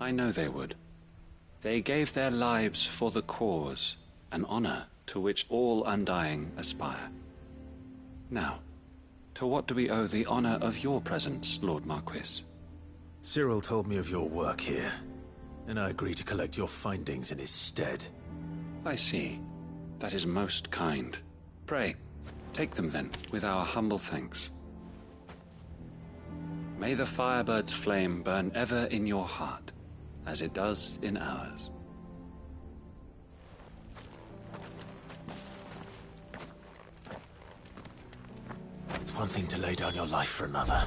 I know they would. They gave their lives for the cause, an honor to which all Undying aspire. Now, to what do we owe the honor of your presence, Lord Marquis? Cyril told me of your work here, and I agree to collect your findings in his stead. I see. That is most kind. Pray, take them then, with our humble thanks. May the Firebird's flame burn ever in your heart, as it does in ours. It's one thing to lay down your life for another,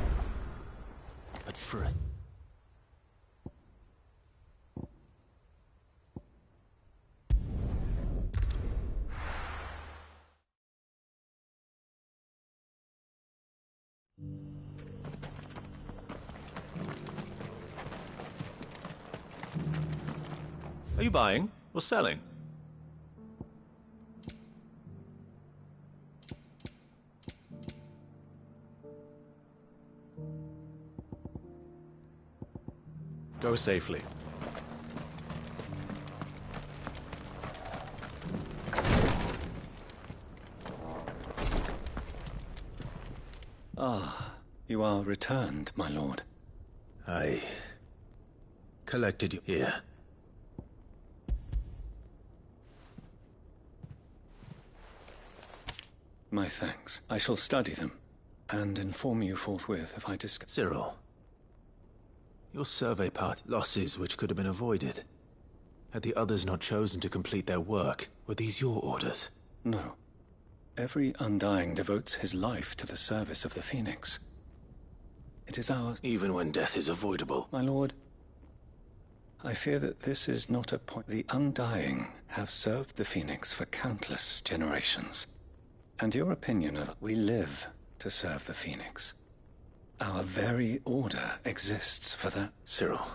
but for it. Are you buying or selling? Go safely. Ah, you are returned, my lord. I collected you here. My thanks. I shall study them, and inform you forthwith if I discover... Cyril, your survey part, losses which could have been avoided. Had the others not chosen to complete their work, were these your orders? No. Every Undying devotes his life to the service of the Phoenix. It is ours. Even when death is avoidable. My lord, I fear that this is not a point. The Undying have served the Phoenix for countless generations. And your opinion of we live to serve the Phoenix. Our very order exists for that. Cyril,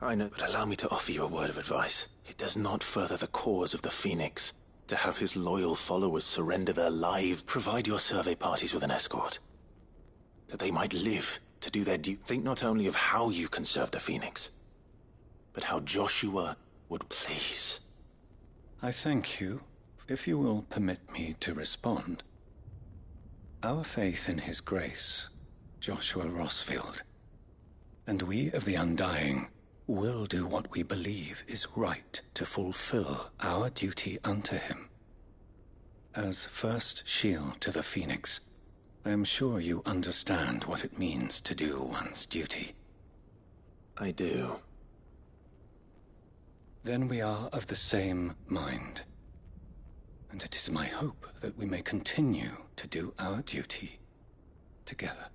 I know, but allow me to offer you a word of advice. It does not further the cause of the Phoenix to have his loyal followers surrender their lives. Provide your survey parties with an escort, that they might live to do their duty. Think not only of how you can serve the Phoenix, but how Joshua would please. I thank you. If you will permit me to respond, our faith in his grace, Joshua Rossfield, and we of the Undying will do what we believe is right to fulfill our duty unto him. As first shield to the Phoenix, I am sure you understand what it means to do one's duty. I do. Then we are of the same mind. And it is my hope that we may continue to do our duty together.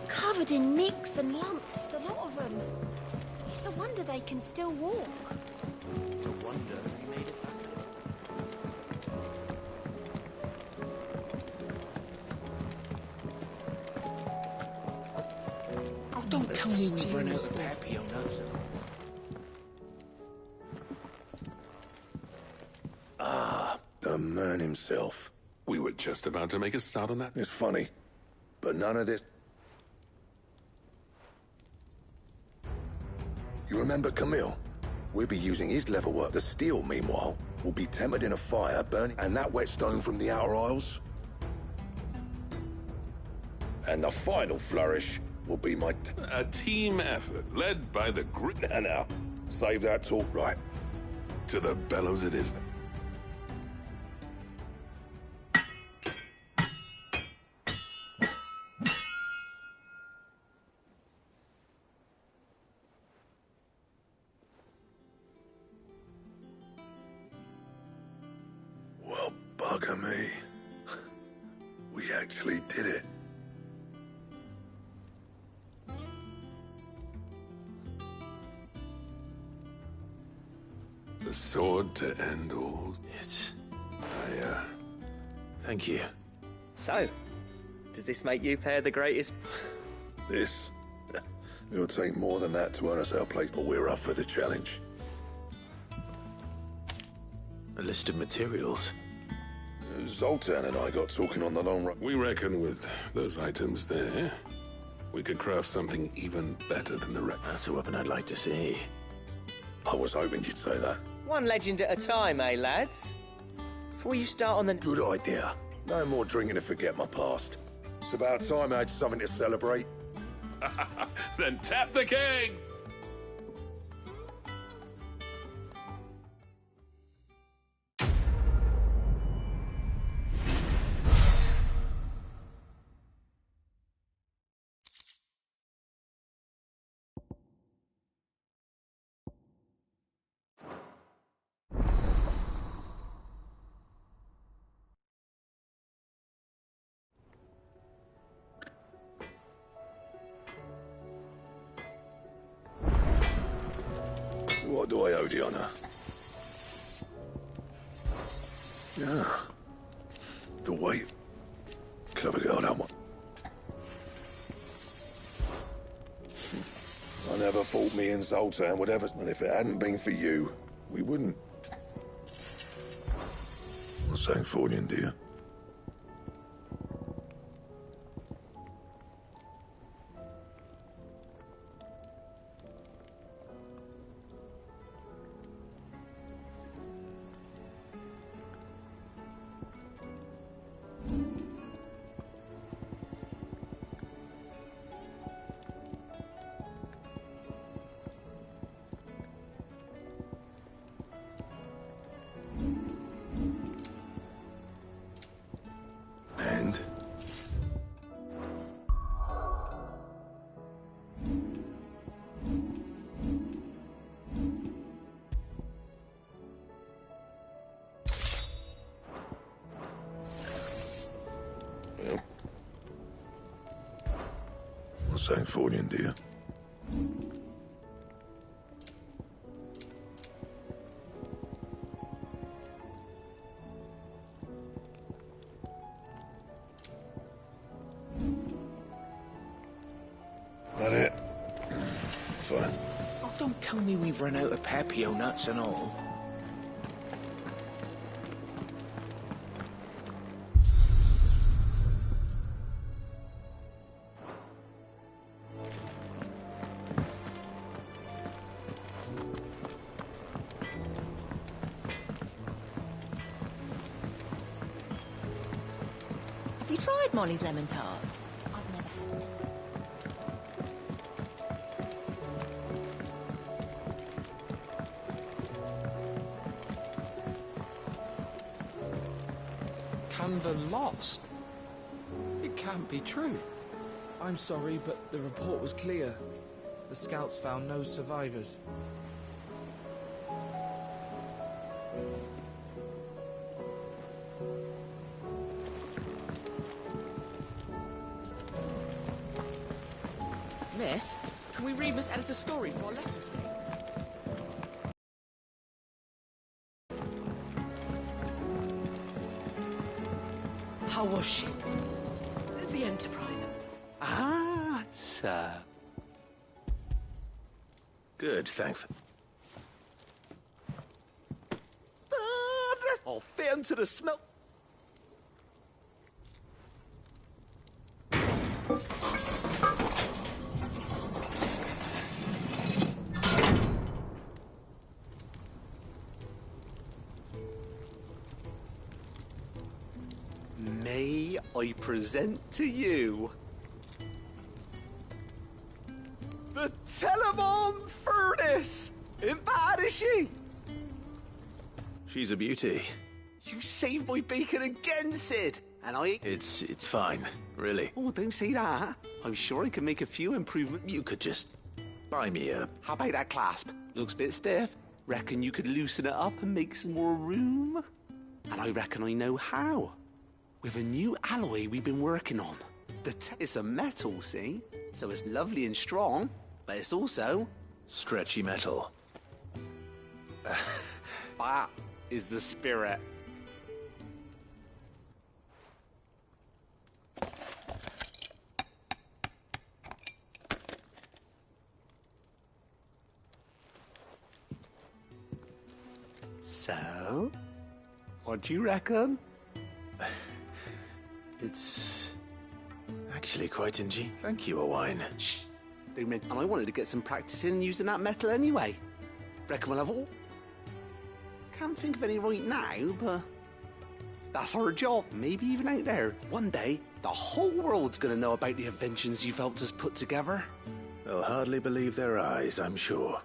Covered in nicks and lumps, the lot of them. It's a wonder they can still walk. It's a wonder they made it back. Oh, don't tell me we've run out of papillon. Ah, the man himself. We were just about to make a start on that. It's funny, but none of this... You remember Camille? We'll be using his leather work. The steel, meanwhile, will be tempered in a fire, burning, and that whetstone from the Outer Isles. And the final flourish will be my... A team effort, led by the grit... Now, save that talk, right? To the bellows it is then. actually did it. The sword to end all. Thank you. So, does this make you pair the greatest? This? It'll take more than that to earn us our place, but we're up for the challenge. A list of materials. Zoltan and I got talking on the long run. We reckon with those items there, we could craft something even better than the rest. That's a weapon I'd like to see. I was hoping you'd say that. One legend at a time, eh, lads? Before you start on the... Good idea. No more drinking to forget my past. It's about time I had something to celebrate. Then tap the keg! What do I owe the honor? Yeah. The weight. Clever girl, that one. I never thought me and Zoltan would ever... And if it hadn't been for you, we wouldn't. What's saying for you, dear? And? Well, what's saying for you, dear? That it? Fine. Oh, don't tell me we've run out of papio nuts and all. Have you tried Molly's lemon tarts? I've never had them. Canva lost. It can't be true. I'm sorry, but the report was clear. The scouts found no survivors. Miss, can we read Miss Editor's story for our lesson today? How was she? The Enterprise. Ah, sir. Good, thanks. I'll fit him to the smell. May I present to you the Telemon Furnace? Ain't bad, is she? She's a beauty. You saved my bacon again, Sid. And I... It's fine, really. Oh, don't say that. I'm sure I can make a few improvements. You could just buy me a... How about that clasp? Looks a bit stiff. Reckon you could loosen it up and make some more room? And I reckon I know how. with a new alloy we've been working on. It's a metal, see? So it's lovely and strong, but it's also... stretchy metal. That is the spirit. So, what do you reckon? It's actually quite ingenious. Thank you, Owain. Shh. And I wanted to get some practice in using that metal anyway. Reckon we'll have all... Can't think of any right now, but... That's our job, maybe even out there. One day, the whole world's gonna know about the inventions you've helped us put together. They'll hardly believe their eyes, I'm sure.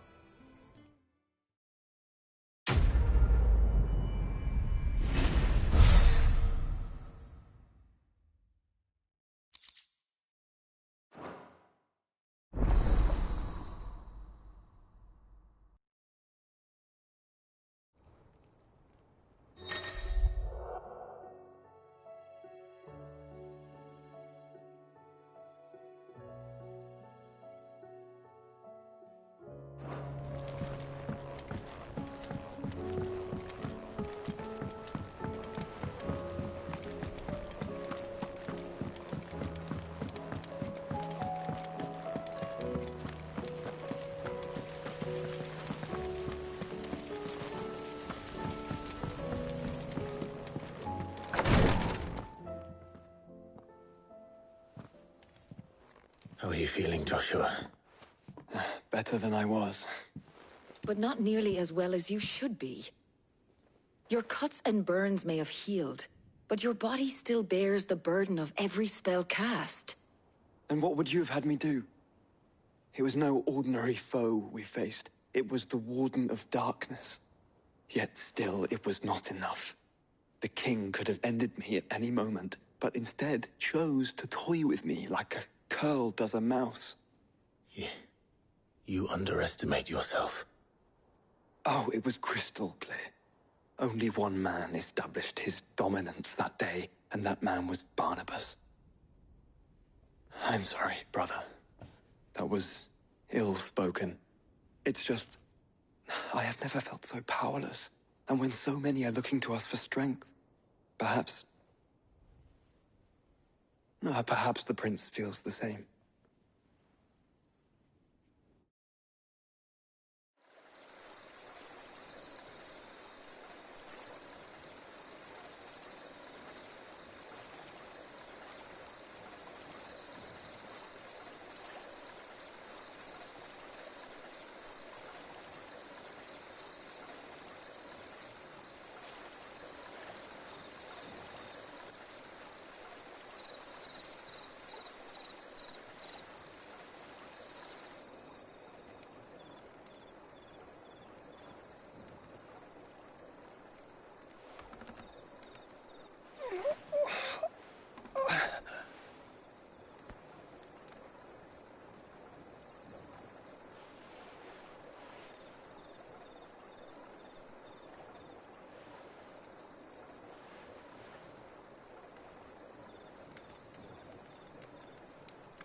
How are you feeling, Joshua? Better than I was. But not nearly as well as you should be. Your cuts and burns may have healed, but your body still bears the burden of every spell cast. And what would you have had me do? It was no ordinary foe we faced. It was the Warden of Darkness. Yet still, it was not enough. The king could have ended me at any moment, but instead chose to toy with me like a curl does a mouse. You underestimate yourself. Oh, it was crystal clear. Only one man established his dominance that day, and that man was Barnabas. I'm sorry, brother. That was ill-spoken. It's just... I have never felt so powerless. And when so many are looking to us for strength, perhaps the prince feels the same.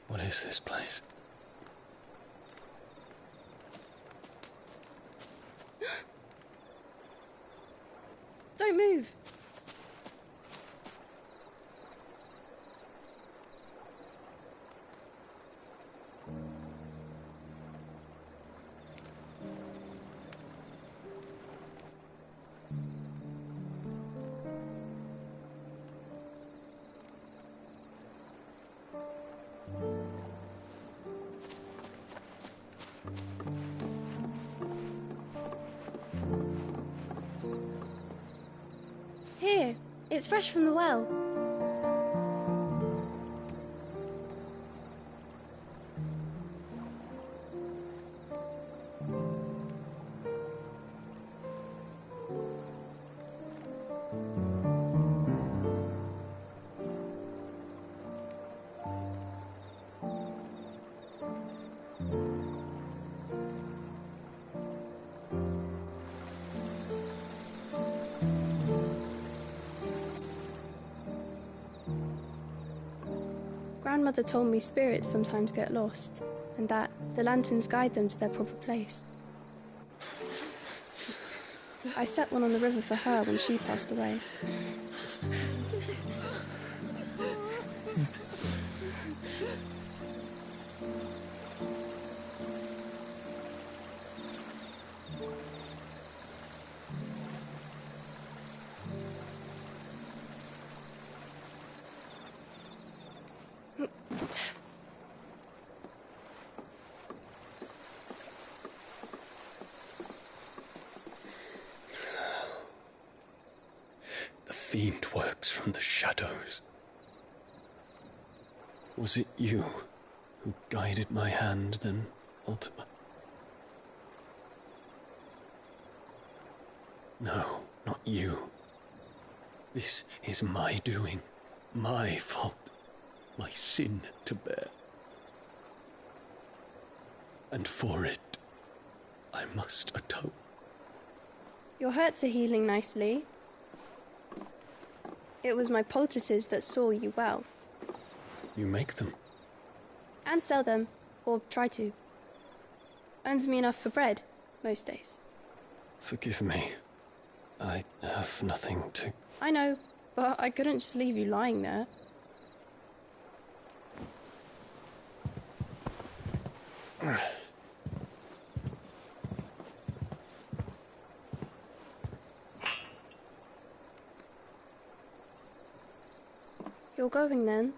What is this place? Don't move. Here, it's fresh from the well. Grandmother told me spirits sometimes get lost, and that the lanterns guide them to their proper place. I set one on the river for her when she passed away. The fiend works from the shadows. Was it you who guided my hand then, Ultima? No, not you. This is my doing, my fault, my sin to bear. And for it, I must atone. Your hurts are healing nicely. It was my poultices that saw you well. You make them? And sell them, or try to. Earns me enough for bread, most days. Forgive me. I have nothing to... I know, but I couldn't just leave you lying there. You're going then?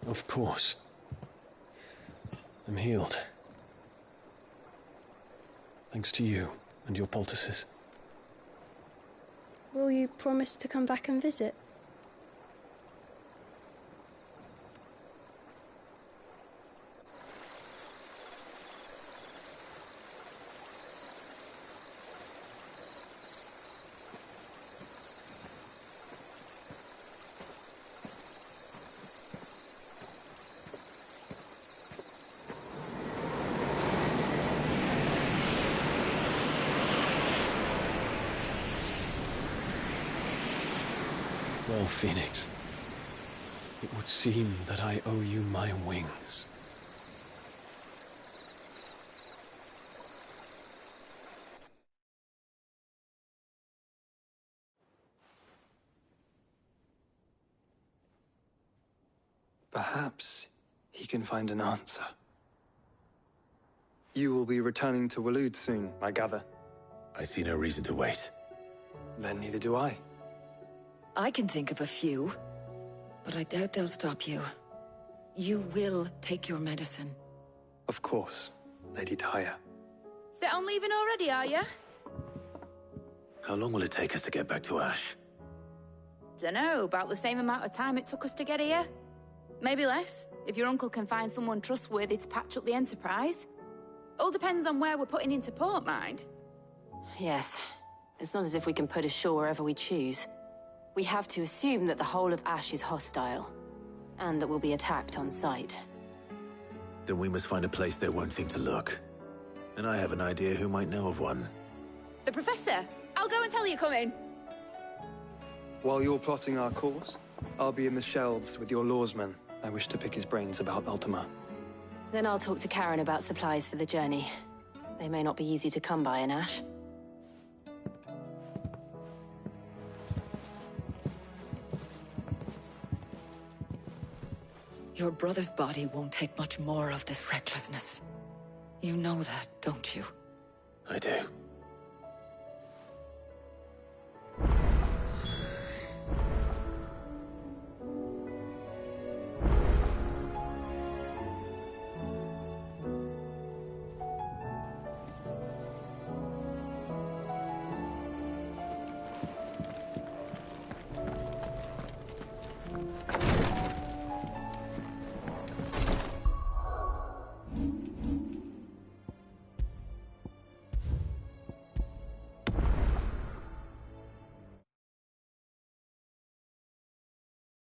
Of course. I'm healed. Thanks to you and your poultices. Will you promise to come back and visit? Well, Phoenix, it would seem that I owe you my wings. Perhaps he can find an answer. You will be returning to Waloed soon, I gather. I see no reason to wait. Then neither do I. I can think of a few, but I doubt they'll stop you. You will take your medicine. Of course, Lady Daya. Set on leaving already, are you? How long will it take us to get back to Ash? Dunno, about the same amount of time it took us to get here. Maybe less, if your uncle can find someone trustworthy to patch up the Enterprise. All depends on where we're putting into port, mind. Yes. It's not as if we can put ashore wherever we choose. We have to assume that the whole of Ash is hostile, and that we'll be attacked on sight. Then we must find a place they won't think to look. And I have an idea who might know of one. The Professor! I'll go and tell you come in. While you're plotting our course, I'll be in the shelves with your lawsman. I wish to pick his brains about Ultima. Then I'll talk to Karen about supplies for the journey. They may not be easy to come by in Ash. Your brother's body won't take much more of this recklessness. You know that, don't you? I do.